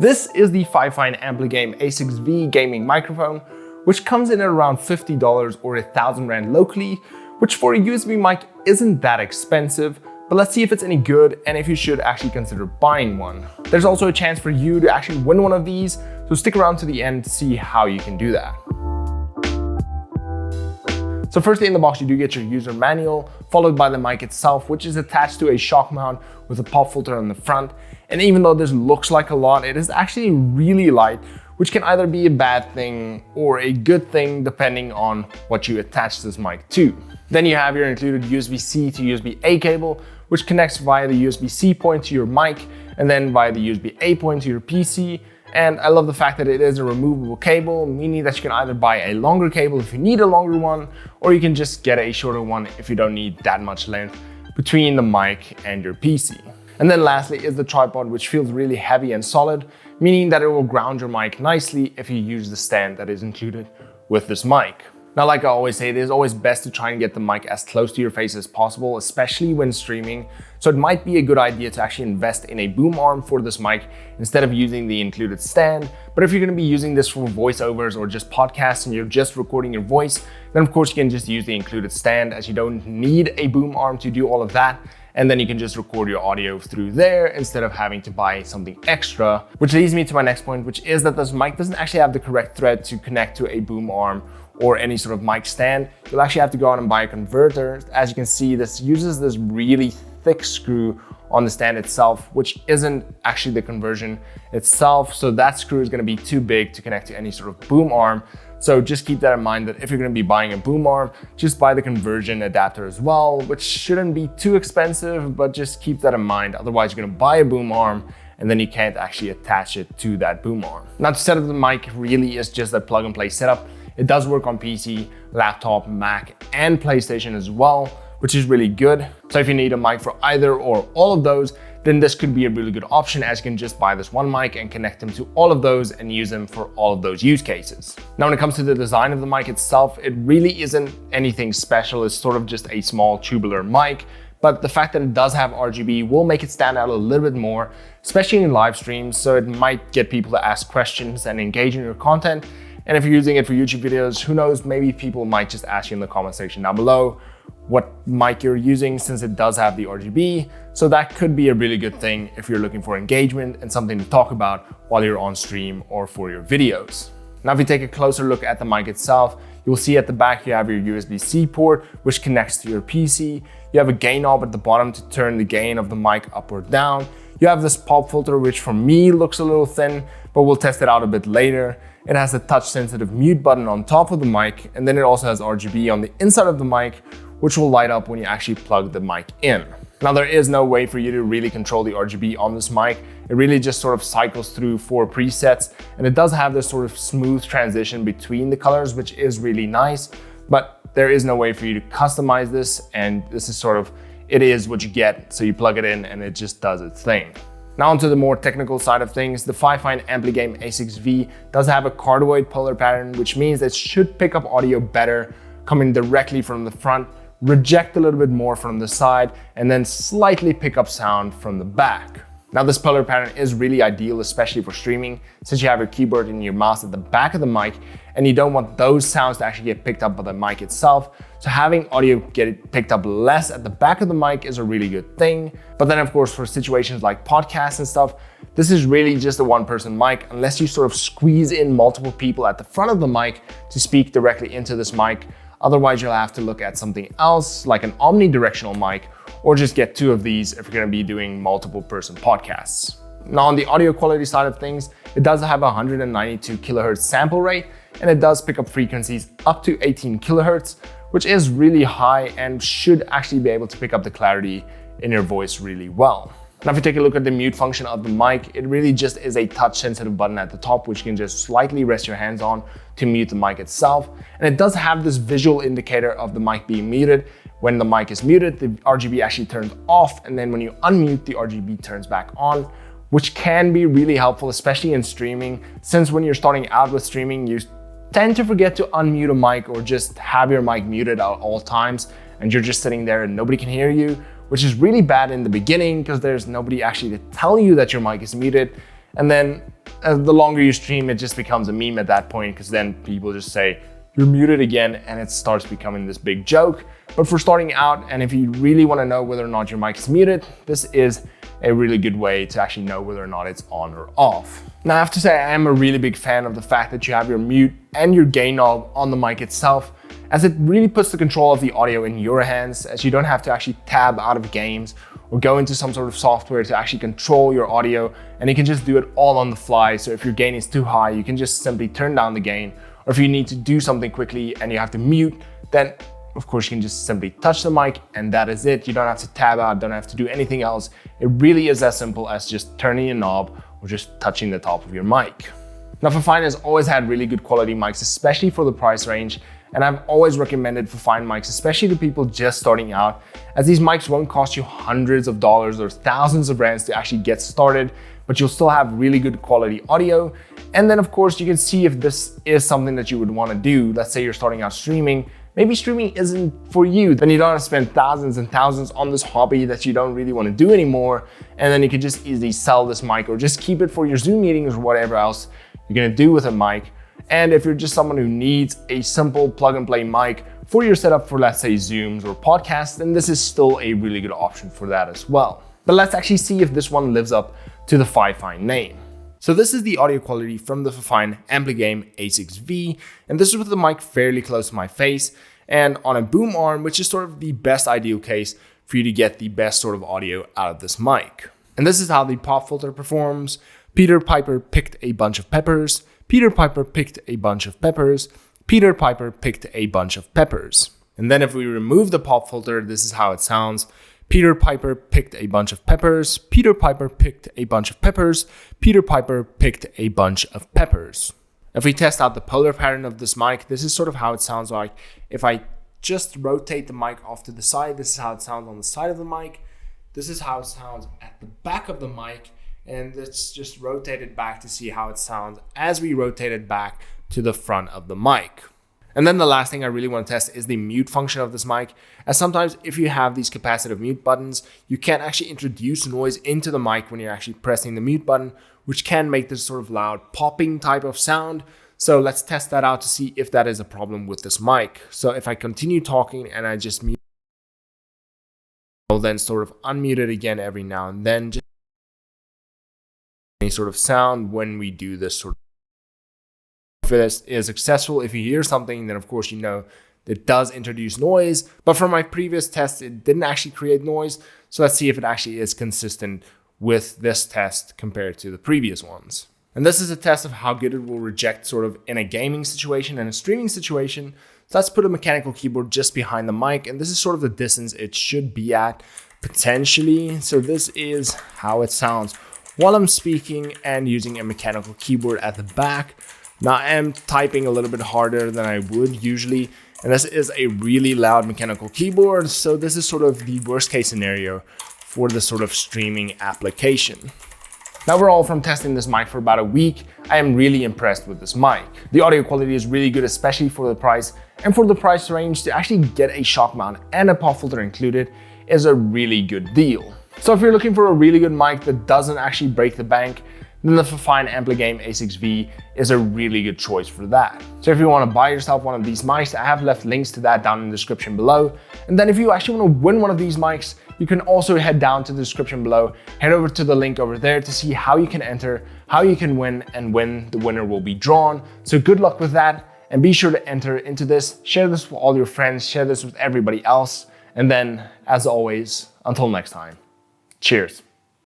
This is the Fifine Ampligame A6V gaming microphone, which comes in at around $50 or 1,000 Rand locally, which for a USB mic isn't that expensive, but let's see if it's any good and if you should actually consider buying one. There's also a chance for you to actually win one of these, so stick around to the end to see how you can do that. So firstly in the box you do get your user manual, followed by the mic itself, which is attached to a shock mount with a pop filter on the front. And even though this looks like a lot, it is actually really light, which can either be a bad thing or a good thing depending on what you attach this mic to. Then you have your included USB-C to USB-A cable, which connects via the USB-C point to your mic and then via the USB-A point to your PC. And I love the fact that it is a removable cable, meaning that you can either buy a longer cable if you need a longer one, or you can just get a shorter one if you don't need that much length between the mic and your PC. And then lastly is the tripod, which feels really heavy and solid, meaning that it will ground your mic nicely if you use the stand that is included with this mic. Now, like I always say, it is always best to try and get the mic as close to your face as possible, especially when streaming. So it might be a good idea to actually invest in a boom arm for this mic instead of using the included stand. But if you're going to be using this for voiceovers or just podcasts and you're just recording your voice, then of course you can just use the included stand, as you don't need a boom arm to do all of that. And then you can just record your audio through there instead of having to buy something extra. Which leads me to my next point, which is that this mic doesn't actually have the correct thread to connect to a boom arm or any sort of mic stand. You'll actually have to go out and buy a converter. As you can see, this uses this really thick screw on the stand itself, which isn't actually the conversion itself. So that screw is gonna be too big to connect to any sort of boom arm. So just keep that in mind, that if you're gonna be buying a boom arm, just buy the conversion adapter as well, which shouldn't be too expensive, but just keep that in mind. Otherwise, you're gonna buy a boom arm and then you can't actually attach it to that boom arm. Now, to set up the mic really is just a plug and play setup. It does work on PC, laptop, Mac, and PlayStation as well, which is really good. So if you need a mic for either or all of those, then this could be a really good option, as you can just buy this one mic and connect them to all of those and use them for all of those use cases. Now, when it comes to the design of the mic itself, it really isn't anything special. It's sort of just a small tubular mic, but the fact that it does have RGB will make it stand out a little bit more, especially in live streams. So it might get people to ask questions and engage in your content. And if you're using it for YouTube videos, who knows, maybe people might just ask you in the comment section down below what mic you're using, since it does have the RGB. So that could be a really good thing if you're looking for engagement and something to talk about while you're on stream or for your videos. Now, if you take a closer look at the mic itself, you'll see at the back you have your USB-C port, which connects to your PC. You have a gain knob at the bottom to turn the gain of the mic up or down. You have this pop filter, which for me looks a little thin, but we'll test it out a bit later. It has a touch sensitive mute button on top of the mic, and then it also has RGB on the inside of the mic, which will light up when you actually plug the mic in. Now, there is no way for you to really control the RGB on this mic. It really just sort of cycles through 4 presets, and it does have this sort of smooth transition between the colors, which is really nice, but there is no way for you to customize this, and this is sort of, it is what you get. So you plug it in and it just does its thing. Now, onto the more technical side of things, the Fifine Ampligame A6V does have a cardioid polar pattern, which means it should pick up audio better coming directly from the front, reject a little bit more from the side, and then slightly pick up sound from the back. Now, this polar pattern is really ideal, especially for streaming, since you have your keyboard and your mouse at the back of the mic, and you don't want those sounds to actually get picked up by the mic itself. So having audio get picked up less at the back of the mic is a really good thing. But then, of course, for situations like podcasts and stuff, this is really just a one-person mic, unless you sort of squeeze in multiple people at the front of the mic to speak directly into this mic. Otherwise, you'll have to look at something else like an omnidirectional mic, or just get 2 of these if you're going to be doing multiple person podcasts. Now, on the audio quality side of things, it does have a 192 kilohertz sample rate, and it does pick up frequencies up to 18 kilohertz, which is really high and should actually be able to pick up the clarity in your voice really well. Now, if you take a look at the mute function of the mic, it really just is a touch sensitive button at the top, which you can just slightly rest your hands on to mute the mic itself. And it does have this visual indicator of the mic being muted. When the mic is muted, the RGB actually turns off, and then when you unmute, the RGB turns back on, which can be really helpful, especially in streaming, since when you're starting out with streaming, you tend to forget to unmute a mic or just have your mic muted at all times, and you're just sitting there and nobody can hear you, which is really bad in the beginning because there's nobody actually to tell you that your mic is muted. And then the longer you stream, it just becomes a meme at that point, because then people just say, you're muted again, and it starts becoming this big joke. But for starting out, and if you really want to know whether or not your mic is muted, this is a really good way to actually know whether or not it's on or off. Now I have to say, I am a really big fan of the fact that you have your mute and your gain knob on the mic itself, as it really puts the control of the audio in your hands, as you don't have to actually tab out of games or go into some sort of software to actually control your audio, and you can just do it all on the fly. So if your gain is too high, you can just simply turn down the gain, or if you need to do something quickly and you have to mute, then of course you can just simply touch the mic and that is it. You don't have to tab out, don't have to do anything else. It really is as simple as just turning a knob or just touching the top of your mic. Now Fifine has always had really good quality mics, especially for the price range. And I've always recommended Fifine mics, especially to people just starting out, as these mics won't cost you hundreds of dollars or thousands of rands to actually get started, but you'll still have really good quality audio. And then of course you can see if this is something that you would want to do. Let's say you're starting out streaming, maybe streaming isn't for you, then you don't have to spend thousands and thousands on this hobby that you don't really want to do anymore. And then you can just easily sell this mic or just keep it for your Zoom meetings or whatever else you're going to do with a mic. And if you're just someone who needs a simple plug and play mic for your setup for, let's say, Zooms or podcasts, then this is still a really good option for that as well. But let's actually see if this one lives up to the Fifine name. So this is the audio quality from the Fifine Ampligame A6V, and this is with the mic fairly close to my face and on a boom arm, which is sort of the best ideal case for you to get the best sort of audio out of this mic. And this is how the pop filter performs. Peter Piper picked a bunch of peppers. Peter Piper picked a bunch of peppers. Peter Piper picked a bunch of peppers. And then if we remove the pop filter, this is how it sounds. Peter Piper picked a bunch of peppers. Peter Piper picked a bunch of peppers. Peter Piper picked a bunch of peppers. If we test out the polar pattern of this mic, this is sort of how it sounds like. If I just rotate the mic off to the side, this is how it sounds on the side of the mic. This is how it sounds at the back of the mic. And let's just rotate it back to see how it sounds as we rotate it back to the front of the mic. And then the last thing I really want to test is the mute function of this mic, as sometimes if you have these capacitive mute buttons, you can't actually introduce noise into the mic when you're actually pressing the mute button, which can make this sort of loud popping type of sound. So let's test that out to see if that is a problem with this mic. So if I continue talking and I just mute, I'll then sort of unmute it again every now and then, just any sort of sound when we do this sort of. If this is successful, if you hear something, then of course you know it does introduce noise. But from my previous test, it didn't actually create noise. So let's see if it actually is consistent with this test compared to the previous ones. And this is a test of how good it will reject sort of in a gaming situation and a streaming situation. So let's put a mechanical keyboard just behind the mic, and this is sort of the distance it should be at potentially. So this is how it sounds while I'm speaking and using a mechanical keyboard at the back. Now I am typing a little bit harder than I would usually, and this is a really loud mechanical keyboard, so this is sort of the worst case scenario for this sort of streaming application. Now overall, from testing this mic for about a week, I am really impressed with this mic. The audio quality is really good, especially for the price, and for the price range to actually get a shock mount and a pop filter included is a really good deal. So if you're looking for a really good mic that doesn't actually break the bank, then the Fifine Ampligame A6V is a really good choice for that. So if you want to buy yourself one of these mics, I have left links to that down in the description below. And then if you actually want to win one of these mics, you can also head down to the description below, head over to the link over there to see how you can enter, how you can win, and when the winner will be drawn. So good luck with that, and be sure to enter into this, share this with all your friends, share this with everybody else. And then, as always, until next time, cheers.